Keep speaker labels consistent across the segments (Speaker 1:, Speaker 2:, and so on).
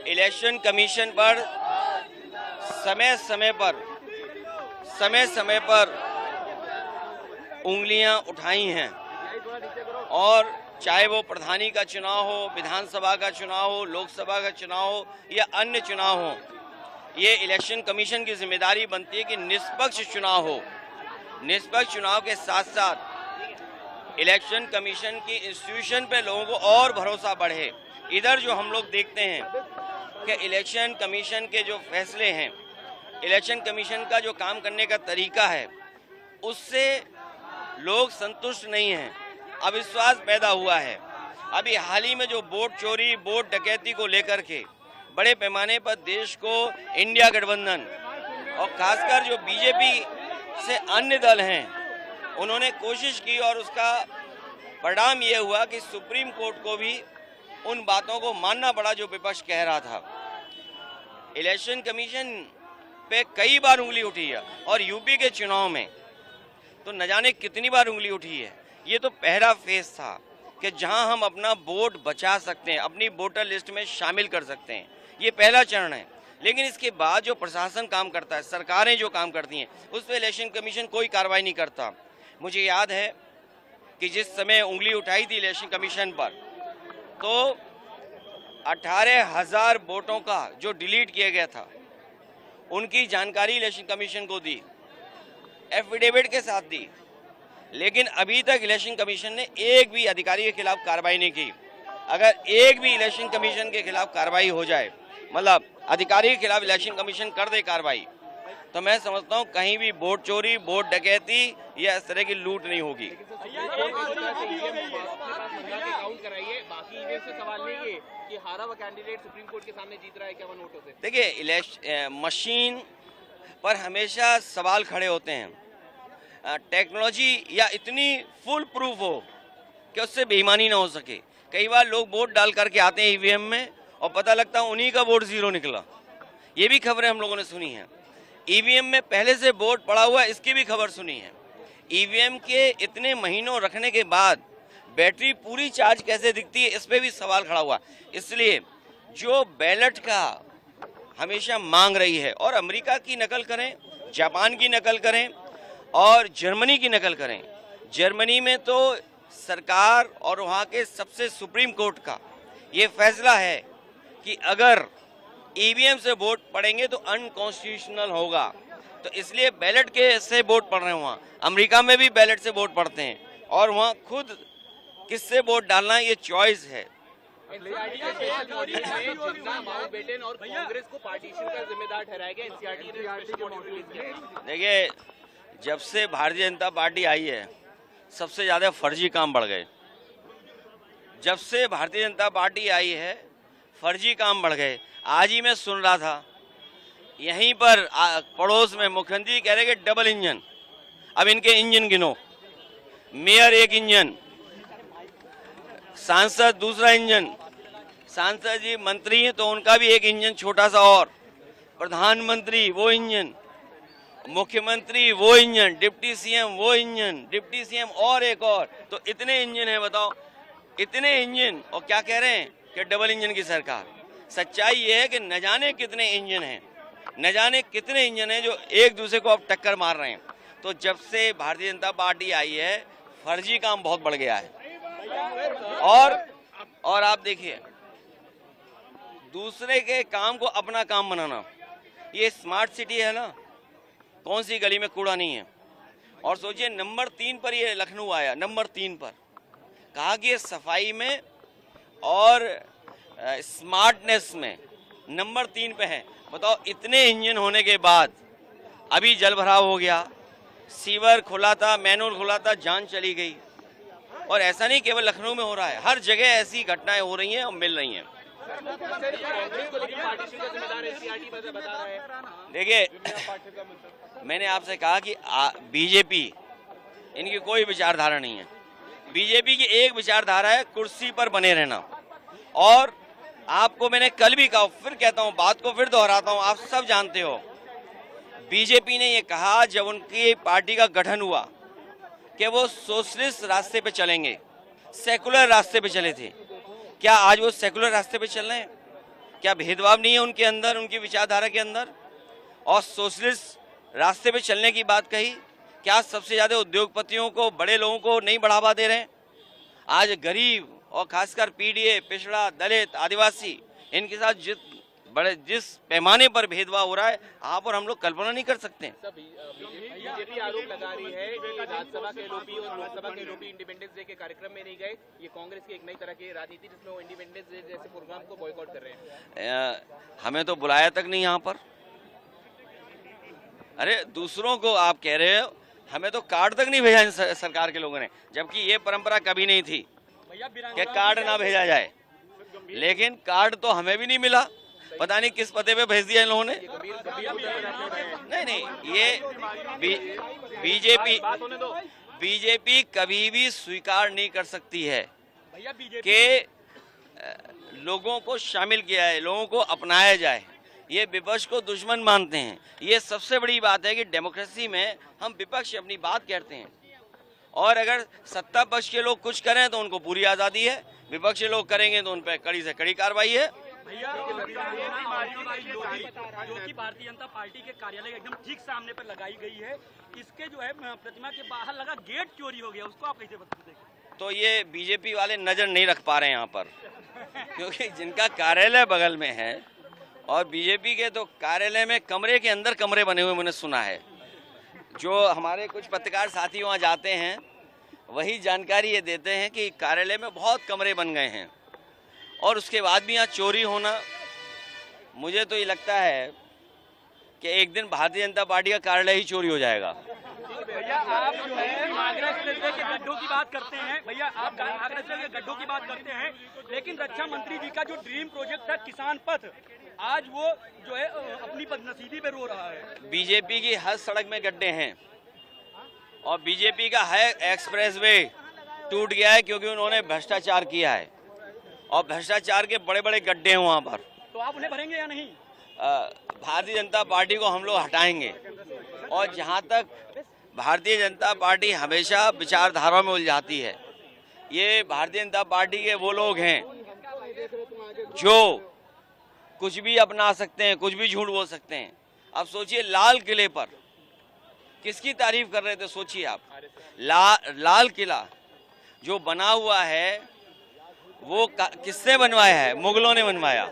Speaker 1: Election commission पर समय समय पर उंगलियां उठाई हैं, और चाहे वो प्रधानी का चुनाव हो, विधानसभा का चुनाव हो, लोकसभा का चुनाव हो या अन्य चुनाव हो, ये इलेक्शन कमीशन की जिम्मेदारी बनती है कि निष्पक्ष चुनाव हो। निष्पक्ष चुनाव के साथ साथ इलेक्शन कमीशन की इंस्टीट्यूशन पे लोगों को और भरोसा बढ़े। इधर जो हम लोग देखते हैं कि इलेक्शन कमीशन के जो फैसले हैं, इलेक्शन कमीशन का जो काम करने का तरीका है, उससे लोग संतुष्ट नहीं हैं, अविश्वास पैदा हुआ है। अभी हाल ही में जो वोट चोरी, वोट डकैती को लेकर के बड़े पैमाने पर देश को इंडिया गठबंधन और खासकर जो बीजेपी से अन्य दल हैं, उन्होंने कोशिश की और उसका परिणाम ये हुआ कि सुप्रीम कोर्ट को भी उन बातों को मानना पड़ा जो विपक्ष कह रहा था। इलेक्शन कमीशन पे कई बार उंगली उठी है, और यूपी के चुनाव में तो न जाने कितनी बार उंगली उठी है। ये तो पहला फेज था कि जहां हम अपना वोट बचा सकते हैं, अपनी वोटर लिस्ट में शामिल कर सकते हैं, ये पहला चरण है। लेकिन इसके बाद जो प्रशासन काम करता है, सरकारें जो काम करती हैं, उस पर इलेक्शन कमीशन कोई कार्रवाई नहीं करता। मुझे याद है कि जिस समय उंगली उठाई थी इलेक्शन कमीशन पर, तो 18,000 वोटों का जो डिलीट किया गया था, उनकी जानकारी इलेक्शन कमीशन को दी, एफिडेविट के साथ दी। लेकिन अभी तक इलेक्शन कमीशन ने एक भी अधिकारी के खिलाफ कार्रवाई नहीं की। अगर एक भी इलेक्शन कमीशन के खिलाफ कार्रवाई हो जाए, मतलब अधिकारी के खिलाफ इलेक्शन कमीशन कर दे कार्रवाई, तो मैं समझता हूँ कहीं भी वोट चोरी, वोट डकैती या इस तरह की लूट नहीं होगी। देखिए, इलेक्शन मशीन पर हमेशा सवाल खड़े होते हैं। टेक्नोलॉजी या इतनी फुल प्रूफ हो कि उससे बेईमानी ना हो सके। कई बार लोग वोट डाल करके आते हैं ईवीएम में और पता लगता है उन्हीं का वोट जीरो निकला। ये भी खबरें हम लोगों ने सुनी हैं। ईवीएम में पहले से वोट पड़ा हुआ, इसकी भी खबर सुनी है। ईवीएम के इतने महीनों रखने के बाद बैटरी पूरी चार्ज कैसे दिखती है, इस पर भी सवाल खड़ा हुआ। इसलिए जो बैलेट का हमेशा मांग रही है, और अमेरिका की नकल करें, जापान की नकल करें और जर्मनी की नकल करें। जर्मनी में तो सरकार और वहाँ के सबसे सुप्रीम कोर्ट का ये फैसला है कि अगर ईवीएम से वोट पड़ेंगे तो अनकॉन्स्टिट्यूशनल होगा। तो इसलिए बैलेट के से वोट पड़ रहे हैं। वहाँ अमेरिका में भी बैलेट से वोट पड़ते हैं, और वहाँ खुद किससे वोट डालना है ये चॉइस है। देखिए, जब से भारतीय जनता पार्टी आई है, सबसे ज़्यादा फर्जी काम बढ़ गए। जब से भारतीय जनता पार्टी आई है, फर्जी काम बढ़ गए। आज ही मैं सुन रहा था, यहीं पर पड़ोस में मुख्यमंत्री कह रहे कि डबल इंजन। अब इनके इंजन गिनो। मेयर एक इंजन, सांसद दूसरा इंजन, सांसद जी मंत्री हैं तो उनका भी एक इंजन छोटा सा, और प्रधानमंत्री वो इंजन, मुख्यमंत्री वो इंजन, डिप्टी सीएम वो इंजन, डिप्टी सीएम और एक और। तो इतने इंजन है, बताओ, इतने इंजन, और क्या कह रहे हैं कि डबल इंजन की सरकार। सच्चाई ये है कि न जाने कितने इंजन हैं, न जाने कितने इंजन हैं जो एक दूसरे को अब टक्कर मार रहे हैं। तो जब से भारतीय जनता पार्टी आई है, फर्जी काम बहुत बढ़ गया है। और आप देखिए, दूसरे के काम को अपना काम बनाना। ये स्मार्ट सिटी है ना, कौन सी गली में कूड़ा नहीं है। और सोचिए, नंबर 3 पर ये लखनऊ आया, नंबर 3 पर। कहा कि ये सफाई में और स्मार्टनेस में नंबर 3 पे है। बताओ, इतने इंजन होने के बाद अभी जल भराव हो गया, सीवर खुला था, मैनहोल खुला था, जान चली गई। और ऐसा नहीं केवल लखनऊ में हो रहा है, हर जगह ऐसी घटनाएं हो रही हैं और मिल रही हैं। देखिए, मैंने आपसे कहा कि बीजेपी, इनकी कोई विचारधारा नहीं है। बीजेपी की एक विचारधारा है कुर्सी पर बने रहना। और आपको मैंने कल भी कहा, फिर कहता हूं, बात को फिर दोहराता हूं, आप सब जानते हो, बीजेपी ने ये कहा जब उनकी पार्टी का गठन हुआ कि वो सोशलिस्ट रास्ते पे चलेंगे, सेकुलर रास्ते पे चले थे। क्या आज वो सेकुलर रास्ते पे चल रहे हैं? क्या भेदभाव नहीं है उनके अंदर, उनकी विचारधारा के अंदर? और सोशलिस्ट रास्ते पे चलने की बात कही, क्या सबसे ज्यादा उद्योगपतियों को, बड़े लोगों को नहीं बढ़ावा दे रहे हैं? आज गरीब और खासकर पीडीए, पिछड़ा, दलित, आदिवासी, इनके साथ जिस पैमाने पर भेदभाव हो रहा है, यहाँ पर हम लोग कल्पना नहीं कर सकते।
Speaker 2: बीजेपी आरोप लगा रही है कि राज्यसभा के एलओपी और लोकसभा के एलओपी इंडिपेंडेंस डे के कार्यक्रम में नहीं गए। ये कांग्रेस की एक नई तरह की राजनीति जिसमें वो इंडिपेंडेंस डे जैसे प्रोग्राम को बॉयकॉट कर रहे हैं।
Speaker 1: हमें तो बुलाया तक नहीं यहाँ पर। अरे दूसरों को आप कह रहे हो, हमें तो कार्ड तक नहीं भेजा सरकार के लोगों ने, जबकि ये परंपरा कभी नहीं थी कि कार्ड ना भेजा जाए। लेकिन कार्ड तो हमें भी नहीं मिला, पता नहीं किस पते पे भेज दिया इन लोगों ने। नहीं, ये बीजेपी कभी भी स्वीकार नहीं कर सकती है कि लोगों को शामिल किया है, लोगों को अपनाया जाए। ये विपक्ष को दुश्मन मानते हैं। ये सबसे बड़ी बात है कि डेमोक्रेसी में हम विपक्ष अपनी बात कहते हैं, और अगर सत्ता पक्ष के लोग कुछ करें तो उनको पूरी आज़ादी है, विपक्ष के लोग करेंगे तो उन पर कड़ी से कड़ी कार्रवाई है।
Speaker 3: जो कि भारतीय जनता पार्टी के कार्यालय एकदम ठीक सामने पर लगाई गई है, इसके जो है प्रतिमा के बाहर लगा गेट चोरी हो गया, उसको आप कैसे बताते हैं?
Speaker 1: तो ये बीजेपी वाले नजर नहीं रख पा रहे हैं यहाँ पर, क्योंकि जिनका कार्यालय बगल में है, और बीजेपी के तो कार्यालय में कमरे के अंदर कमरे बने हुए मैंने सुना है। जो हमारे कुछ पत्रकार साथी वहाँ जाते हैं वही जानकारी ये देते हैं कि कार्यालय में बहुत कमरे बन गए हैं, और उसके बाद भी यहाँ चोरी होना, मुझे तो ये लगता है कि एक दिन भारतीय जनता पार्टी का कार्यालय ही चोरी हो जाएगा।
Speaker 3: भैया आप जो है आगरा एक्सप्रेसवे के गड्ढों की बात करते हैं, भैया आप आगरा एक्सप्रेसवे के गड्ढों की बात करते हैं, लेकिन रक्षा मंत्री जी का जो ड्रीम प्रोजेक्ट था किसान पथ, आज वो जो है अपनी बदनसीबी पे रो रहा है।
Speaker 1: बीजेपी की हर सड़क में गड्ढे हैं, और बीजेपी का है एक्सप्रेसवे टूट गया है क्योंकि उन्होंने भ्रष्टाचार किया है, और भ्रष्टाचार के बड़े बड़े गड्ढे हैं वहाँ पर।
Speaker 3: तो आप उन्हें भरेंगे या नहीं?
Speaker 1: भारतीय जनता पार्टी को हम लोग हटाएंगे, और जहाँ तक भारतीय जनता पार्टी हमेशा विचारधारा में उलझाती है, ये भारतीय जनता पार्टी के वो लोग हैं जो कुछ भी अपना सकते हैं, कुछ भी झूठ बोल सकते हैं। अब सोचिए, लाल किले पर किसकी तारीफ कर रहे थे? सोचिए आप, लाल किला जो बना हुआ है वो किसने बनवाया है? मुगलों ने बनवाया।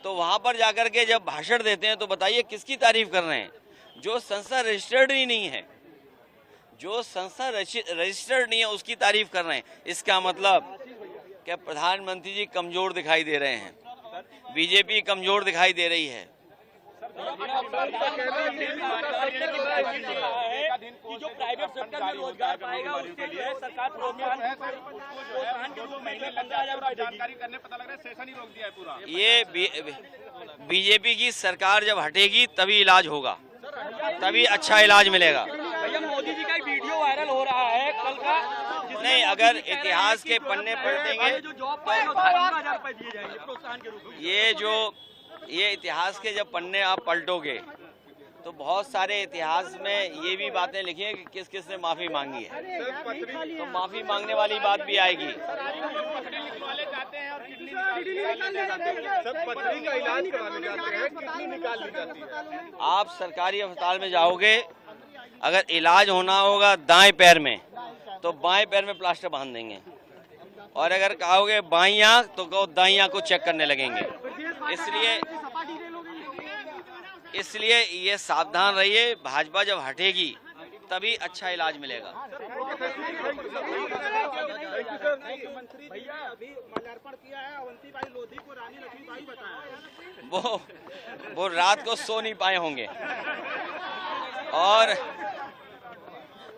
Speaker 1: तो वहां पर जाकर के जब भाषण देते हैं तो बताइए किसकी तारीफ कर रहे हैं? जो संस्था रजिस्टर्ड ही नहीं है, जो संस्था रजिस्टर्ड नहीं है उसकी तारीफ कर रहे हैं। इसका मतलब कि प्रधानमंत्री जी कमजोर दिखाई दे रहे हैं, बीजेपी कमजोर दिखाई दे रही है।
Speaker 3: कि जो प्राइवेट सेक्टर में रोजगार पाएगा उसके लिए सरकार प्रोत्साहन के रूप में 15,000
Speaker 2: जानकारी करने पता लग रहा है सेशन ही रोक दिया है पूरा।
Speaker 1: ये बीजेपी की सरकार जब हटेगी तभी इलाज होगा, तभी अच्छा इलाज मिलेगा।
Speaker 3: भैया मोदी जी का एक वीडियो वायरल हो रहा है कल का,
Speaker 1: नहीं, अगर इतिहास के पन्ने पलटेंगे
Speaker 3: जो जॉब पाएगा 12,000 रुपए दिए जाएंगे प्रोत्साहन के रूप में।
Speaker 1: ये इतिहास के जब पन्ने आप पलटोगे तो बहुत सारे इतिहास में ये भी बातें लिखी हैं कि किस किस ने माफी मांगी है, तो माफी मांगने वाली बात भी आएगी। आप सरकारी अस्पताल में जाओगे, अगर इलाज होना होगा दाएं पैर में तो बाएं पैर में प्लास्टर बांध देंगे, और अगर कहोगे बाईं आंख तो कहो दाईं आंख को चेक करने लगेंगे। इसलिए ये सावधान रहिए, भाजपा जब हटेगी तभी अच्छा इलाज मिलेगा।
Speaker 3: भैया अभी माल्यार्पण किया है, अवंतीबाई लोधी को रानी लक्ष्मीबाई बताया।
Speaker 1: वो रात को सो नहीं पाए होंगे, और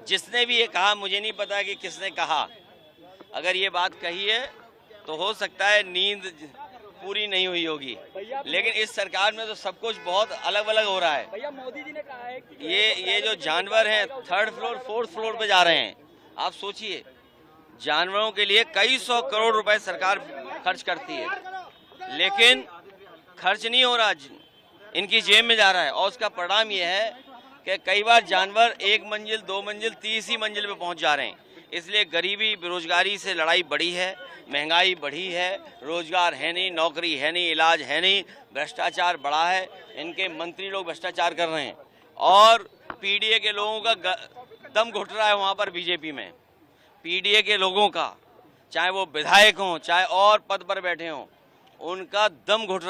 Speaker 1: जिसने भी ये कहा, मुझे नहीं पता कि किसने कहा, अगर ये बात कही है तो हो सकता है नींद पूरी नहीं हुई होगी, लेकिन इस सरकार में तो सब कुछ बहुत अलग अलग हो रहा है।
Speaker 3: भैया मोदी जी ने कहा है कि
Speaker 1: ये जो जानवर हैं 3rd फ्लोर 4th फ्लोर पे जा रहे हैं, आप सोचिए, जानवरों के लिए कई 100 करोड़ रुपए सरकार खर्च करती है, लेकिन खर्च नहीं हो रहा, इनकी जेब में जा रहा है, और उसका परिणाम ये है कि कई बार जानवर 1 मंजिल 2 मंजिल 30 मंजिल पे पहुंच जा रहे हैं। इसलिए गरीबी बेरोजगारी से लड़ाई बढ़ी है, महंगाई बढ़ी है, रोजगार है नहीं, नौकरी है नहीं, इलाज है नहीं, भ्रष्टाचार बढ़ा है। इनके मंत्री लोग भ्रष्टाचार कर रहे हैं और पीडीए के लोगों का दम घुट रहा है वहाँ पर बीजेपी में। पीडीए के लोगों का, चाहे वो विधायक हों चाहे और पद पर बैठे हों, उनका दम घुट